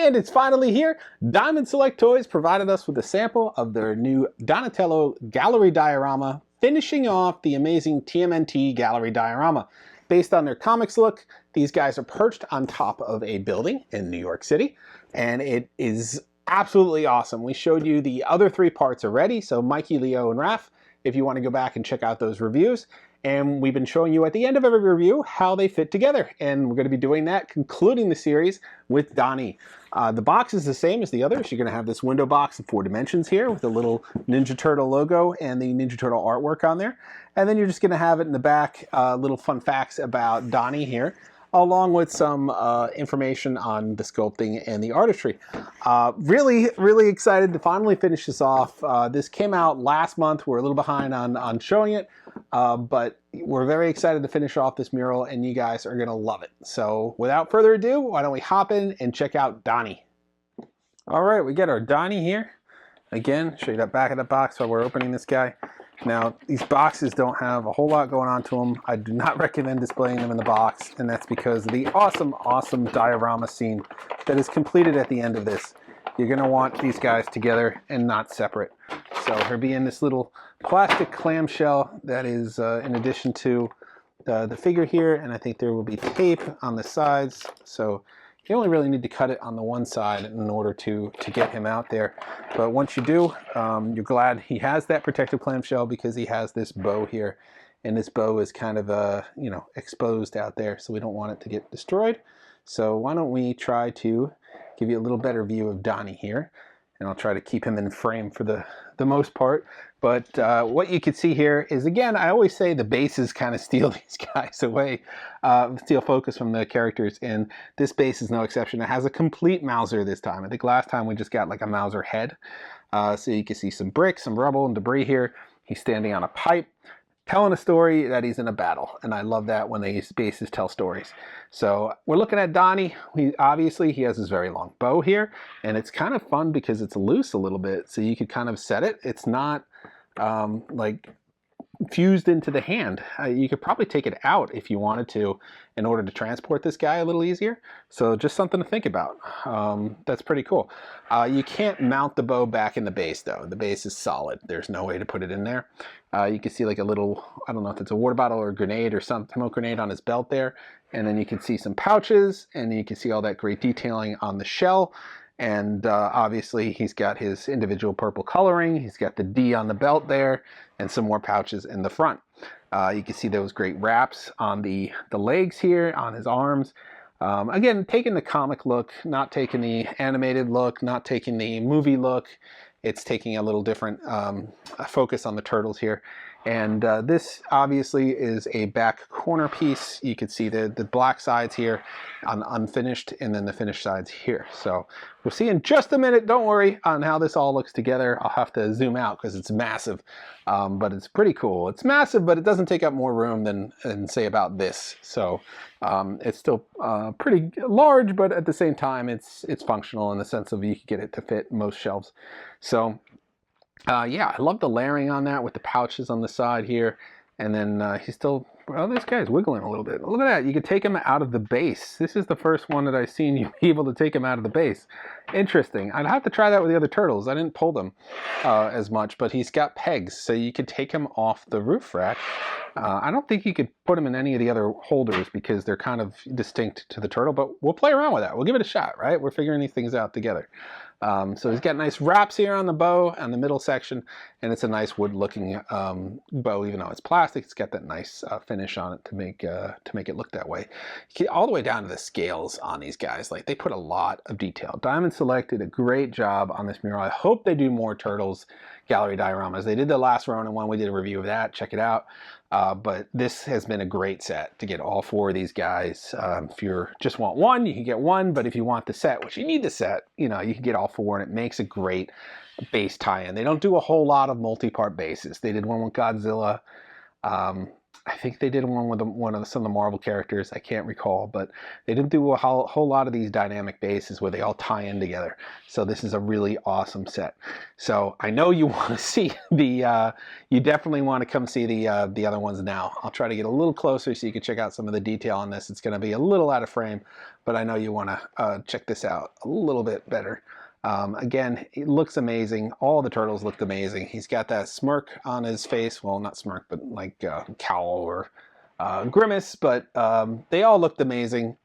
And it's finally here. Diamond Select Toys provided us with a sample of their new Donatello Gallery Diorama, finishing off the amazing TMNT Gallery Diorama. Based on their comics look, these guys are perched on top of a building in New York City, and it is absolutely awesome. We showed you the other three parts already, so Mikey, Leo, and Raph, if you want to go back and check out those reviews. And we've been showing you at the end of every review how they fit together. And we're going to be doing that, concluding the series with Donnie. The box is the same as the others. You're going to have this window box in 4 dimensions here with the little Ninja Turtle logo and the Ninja Turtle artwork on there. And then you're just going to have it in the back, little fun facts about Donnie here, along with some information on the sculpting and the artistry. Really excited to finally finish this off. This came out last month. We're a little behind on showing it, but we're very excited to finish off this mural, and you guys are going to love it. So without further ado, why don't we hop in and check out Donnie. All right, we get our Donnie here. Again, show you that back of the box while we're opening this guy. Now, these boxes don't have a whole lot going on to them. I do not recommend displaying them in the box, and that's because of the awesome diorama scene that is completed at the end of this. You're going to want these guys together and not separate. So he'll be in this little plastic clamshell that is in addition to the figure here, and I think there will be tape on the sides. So you only really need to cut it on the one side in order to get him out there. But once you do, you're glad he has that protective clamshell because he has this bow here. And this bow is kind of, exposed out there, so we don't want it to get destroyed. So why don't we try to give you a little better view of Donnie here. And I'll try to keep him in frame for the most part. But what you can see here is, again, I always say the bases kind of steal these guys away, steal focus from the characters, and this base is no exception. It has a complete Mauser this time. I think last time we just got like a Mauser head. So you can see some bricks, some rubble, and debris here. He's standing on a pipe, telling a story that he's in a battle, and I love that when these bases tell stories. So we're looking at Donnie. Obviously he has his very long bow here, and it's kind of fun because it's loose a little bit, so you could kind of set it. It's not like fused into the hand. You could probably take it out if you wanted to in order to transport this guy a little easier. So just something to think about. That's pretty cool. You can't mount the bow back in the base though. The base is solid. There's no way to put it in there. You can see like a little, I don't know if it's a water bottle or a grenade or some smoke grenade on his belt there. And then you can see some pouches, and you can see all that great detailing on the shell. And obviously he's got his individual purple coloring. He's got the D on the belt there and some more pouches in the front. You can see those great wraps on the legs here, on his arms. Again, taking the comic look, not taking the animated look, not taking the movie look. It's taking a little different focus on the turtles here. And this obviously is a back corner piece. You can see the black sides here on unfinished, and then the finished sides here. So we'll see in just a minute, don't worry, on how this all looks together. I'll have to zoom out because it's massive, but it's pretty cool. It's massive, but it doesn't take up more room than say about this. So it's still pretty large, but at the same time, it's functional in the sense of you can get it to fit most shelves. So yeah, I love the layering on that with the pouches on the side here. And then he's still, well, this guy's wiggling a little bit. Look at that. You could take him out of the base. This is the first one that I've seen you be able to take him out of the base. Interesting. I'd have to try that with the other turtles. I didn't pull them as much, but he's got pegs, so you could take him off the roof rack. I don't think you could put him in any of the other holders because they're kind of distinct to the turtle, but we'll play around with that. We'll give it a shot, right? We're figuring these things out together. So he's got nice wraps here on the bow and the middle section, and it's a nice wood looking bow. Even though it's plastic, it's got that nice finish on it to make it look that way. All the way down to the scales on these guys, like they put a lot of detail. Diamond Select did a great job on this mural. I hope they do more Turtles gallery dioramas. They did the last Ronin one. We did a review of that. Check it out. But this has been a great set to get all 4 of these guys. If you just want one, you can get one. But if you want the set, which you need the set, you can get all 4, and it makes a great base tie-in. They don't do a whole lot of multi-part bases. They did one with Godzilla. I think they did one with one of some of the Marvel characters. I can't recall, but they didn't do a whole lot of these dynamic bases where they all tie in together. So this is a really awesome set. So I know you want to see the, you definitely want to come see the other ones now. I'll try to get a little closer so you can check out some of the detail on this. It's going to be a little out of frame, but I know you want to check this out a little bit better. Again, it looks amazing. All the turtles looked amazing. He's got that smirk on his face. Well, not smirk, but like cowl or grimace. But they all looked amazing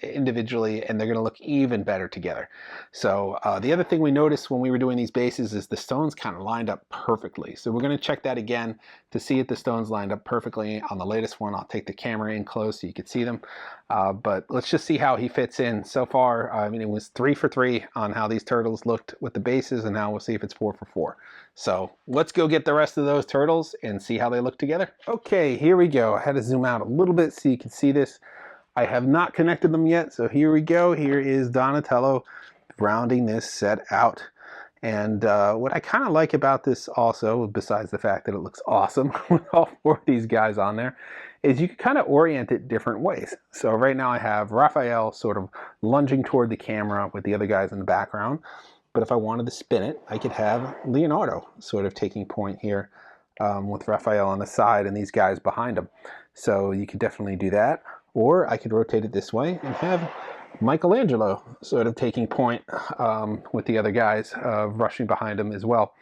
individually, and they're going to look even better together. So the other thing we noticed when we were doing these bases is the stones kind of lined up perfectly. So we're going to check that again to see if the stones lined up perfectly. On the latest one, I'll take the camera in close so you can see them. But let's just see how he fits in. So far, I mean, it was 3 for 3 on how these turtles looked with the bases, and now we'll see if it's 4 for 4. So let's go get the rest of those turtles and see how they look together. Okay, here we go. I had to zoom out a little bit so you can see this. I have not connected them yet, so here we go. Here is Donatello rounding this set out. And what I kind of like about this also, besides the fact that it looks awesome with all 4 of these guys on there, is you can kind of orient it different ways. So right now I have Raphael sort of lunging toward the camera with the other guys in the background. But if I wanted to spin it, I could have Leonardo sort of taking point here with Raphael on the side and these guys behind him. So you could definitely do that. Or I could rotate it this way and have Michelangelo sort of taking point with the other guys rushing behind him as well.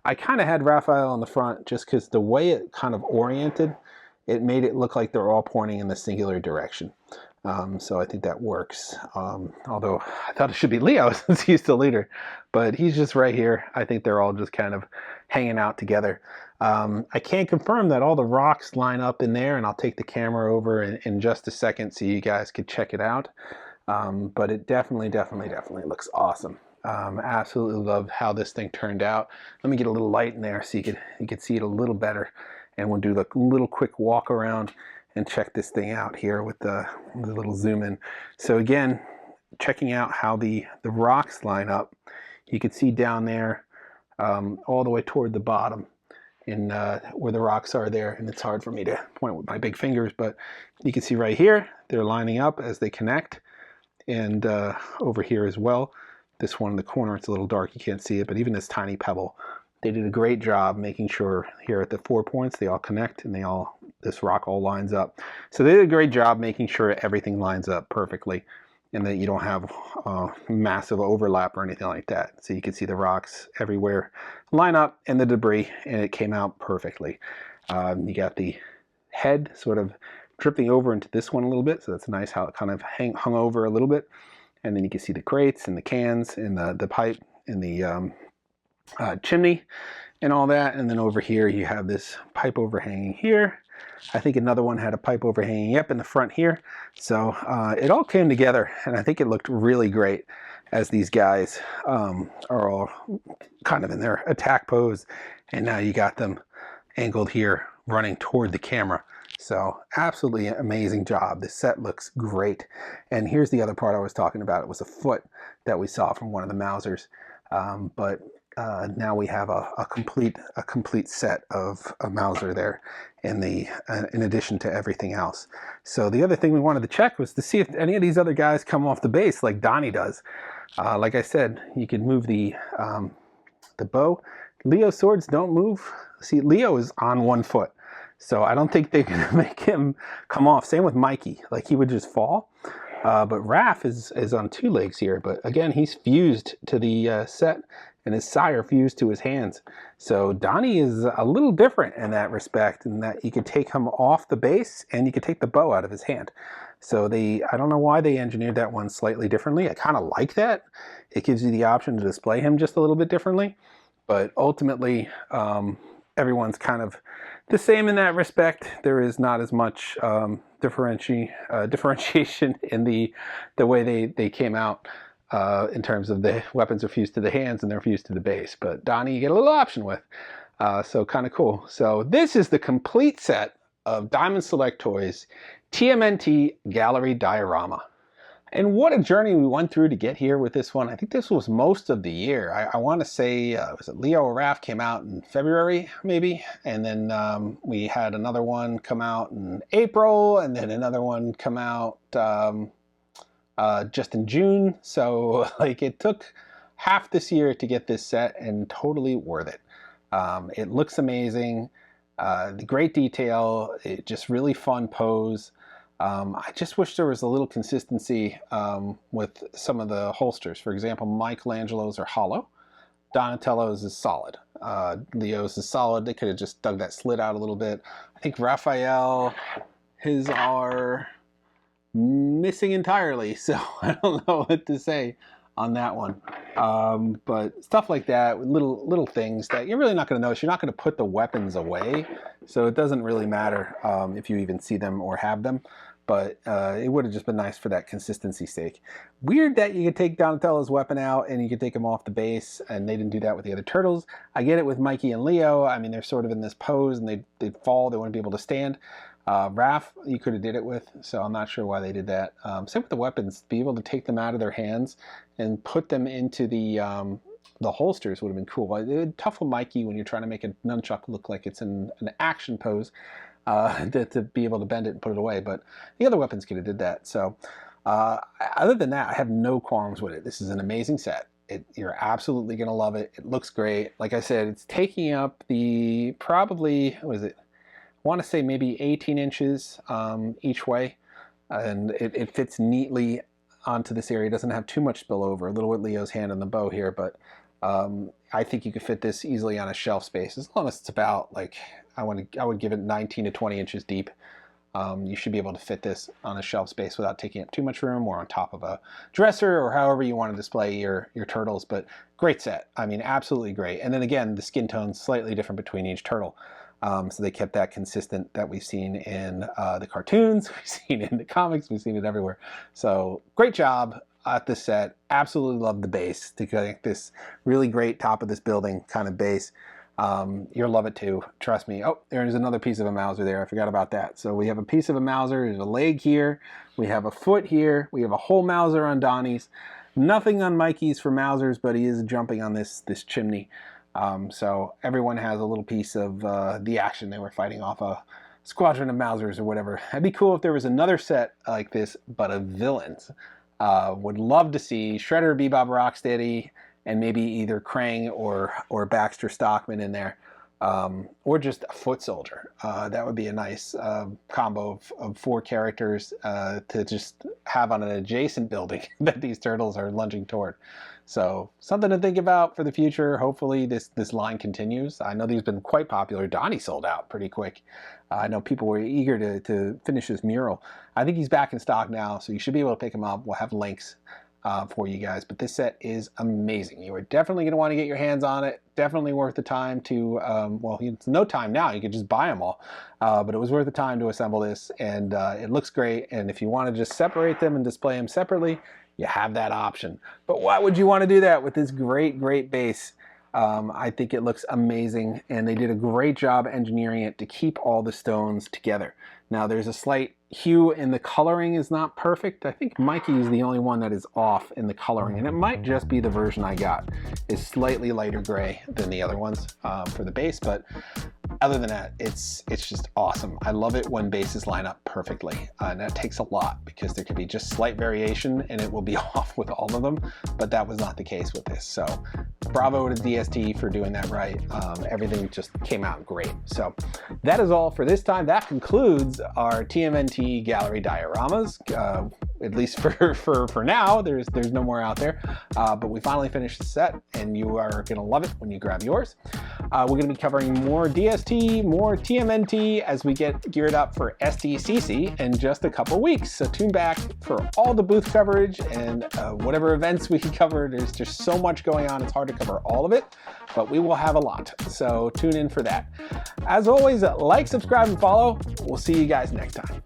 I kind of had Raphael in the front just because the way it kind of oriented, it made it look like they're all pointing in the singular direction. So I think that works. Although I thought it should be Leo since he's the leader, but he's just right here. I think they're all just kind of hanging out together. I can't confirm that all the rocks line up in there, and I'll take the camera over in just a second so you guys could check it out. But it definitely looks awesome. Absolutely love how this thing turned out. Let me get a little light in there so you could see it a little better. And we'll do the little quick walk around and check this thing out here with the little zoom in. So again, checking out how the rocks line up. You can see down there all the way toward the bottom in where the rocks are there, and it's hard for me to point with my big fingers, but you can see right here they're lining up as they connect, and over here as well. This one in the corner, it's a little dark, you can't see it, but even this tiny pebble, they did a great job making sure here at the 4 points they all connect and this rock all lines up. So they did a great job making sure everything lines up perfectly and that you don't have massive overlap or anything like that. So you can see the rocks everywhere line up and the debris, and it came out perfectly. You got the head sort of dripping over into this one a little bit, so that's nice how it kind of hung over a little bit. And then you can see the crates and the cans and the pipe and the chimney and all that. And then over here you have this pipe overhanging here. I think another one had a pipe overhanging in the front here. So it all came together, and I think it looked really great as these guys are all kind of in their attack pose, and now you got them angled here running toward the camera. So absolutely amazing job. This set looks great. And here's the other part I was talking about. It was a foot that we saw from one of the Mousers, but now we have a complete set of a Mouser there in addition to everything else. So the other thing we wanted to check was to see if any of these other guys come off the base like Donnie does. Like I said, you could move the bow. Leo's swords don't move. See, Leo is on 1 foot, so I don't think they can make him come off. Same with Mikey, like he would just fall. But Raph is on 2 legs here, but again, he's fused to the set, and his sire fused to his hands. So Donnie is a little different in that respect, in that you could take him off the base and you could take the bow out of his hand. So I don't know why they engineered that one slightly differently. I kind of like that. It gives you the option to display him just a little bit differently, but ultimately everyone's kind of the same in that respect. There is not as much differentiation in the way they came out. In terms of the weapons are fused to the hands and they're fused to the base. But Donnie you get a little option with, so kind of cool. So this is the complete set of Diamond Select Toys TMNT Gallery Diorama. And what a journey we went through to get here with this one. I think this was most of the year. I want to say, was it Leo or Raph came out in February, maybe? And then we had another one come out in April, and then another one come out just in June. So like it took half this year to get this set, and totally worth it. It looks amazing. The great detail, just really fun pose. I just wish there was a little consistency with some of the holsters. For example, Michelangelo's are hollow. Donatello's is solid. Leo's is solid. They could have just dug that slit out a little bit. I think Raphael, his are missing entirely, so I don't know what to say on that one. But stuff like that, little things that you're really not going to notice. You're not going to put the weapons away, so it doesn't really matter if you even see them or have them. But it would have just been nice for that consistency's sake. Weird that you could take Donatello's weapon out and you could take him off the base, and they didn't do that with the other turtles. I get it with Mikey and Leo. I mean, they're sort of in this pose and they'd fall, they wouldn't be able to stand. Raph, you could have did it with, so I'm not sure why they did that. Same with the weapons, to be able to take them out of their hands and put them into the holsters would have been cool. It's tough with Mikey when you're trying to make a nunchuck look like it's in an action pose. To be able to bend it and put it away, but the other weapons could have did that. So other than that, I have no qualms with it. This is an amazing set. You're absolutely going to love it. It looks great. Like I said, it's taking up the probably, what is it? I want to say maybe 18 inches each way, and it fits neatly onto this area. It doesn't have too much spillover. A little with Leo's hand on the bow here, but I think you could fit this easily on a shelf space, as long as it's about, like, I would give it 19 to 20 inches deep. You should be able to fit this on a shelf space without taking up too much room, or on top of a dresser, or however you want to display your turtles. But great set. I mean, absolutely great. And then again, the skin tone's slightly different between each turtle. So they kept that consistent that we've seen in the cartoons, we've seen it in the comics, we've seen it everywhere. So great job at this set. Absolutely love the base, to get this really great top of this building kind of base. You'll love it too, trust me. Oh, there's another piece of a Mauser there. I forgot about that. So we have a piece of a Mauser, there's a leg here, we have a foot here, we have a whole Mauser on Donnie's. Nothing on Mikey's for Mausers, but he is jumping on this chimney. So everyone has a little piece of the action. They were fighting off a squadron of Mausers or whatever. It'd be cool if there was another set like this, but of villains. Would love to see Shredder, Bebop, Rocksteady, and maybe either Krang or Baxter Stockman in there, or just a foot soldier. That would be a nice combo of 4 characters to just have on an adjacent building that these turtles are lunging toward. So something to think about for the future. Hopefully this line continues. I know these have been quite popular. Donnie sold out pretty quick. I know people were eager to finish this mural. I think he's back in stock now, so you should be able to pick him up. We'll have links for you guys, but this set is amazing. You are definitely going to want to get your hands on it. Definitely worth the time to, well, it's no time now, you could just buy them all, but it was worth the time to assemble this, and it looks great. And if you want to just separate them and display them separately, you have that option. But why would you want to do that with this great base? I think it looks amazing, and they did a great job engineering it to keep all the stones together. Now there's a slight hue in the coloring is not perfect. I think Mikey is the only one that is off in the coloring, and it might just be the version I got. It's slightly lighter gray than the other ones for the base, but other than that, it's just awesome. I love it when bases line up perfectly, and that takes a lot, because there could be just slight variation and it will be off with all of them, but that was not the case with this. So bravo to DST for doing that right. Everything just came out great. So that is all for this time. That concludes our TMNT gallery dioramas. At least for now, there's no more out there, but we finally finished the set, and you are gonna love it when you grab yours. We're gonna be covering more DST, more TMNT as we get geared up for SDCC in just a couple weeks. So tune back for all the booth coverage and whatever events we can cover. There's just so much going on, it's hard to cover all of it, but we will have a lot. So tune in for that. As always, like, subscribe, and follow. We'll see you guys next time.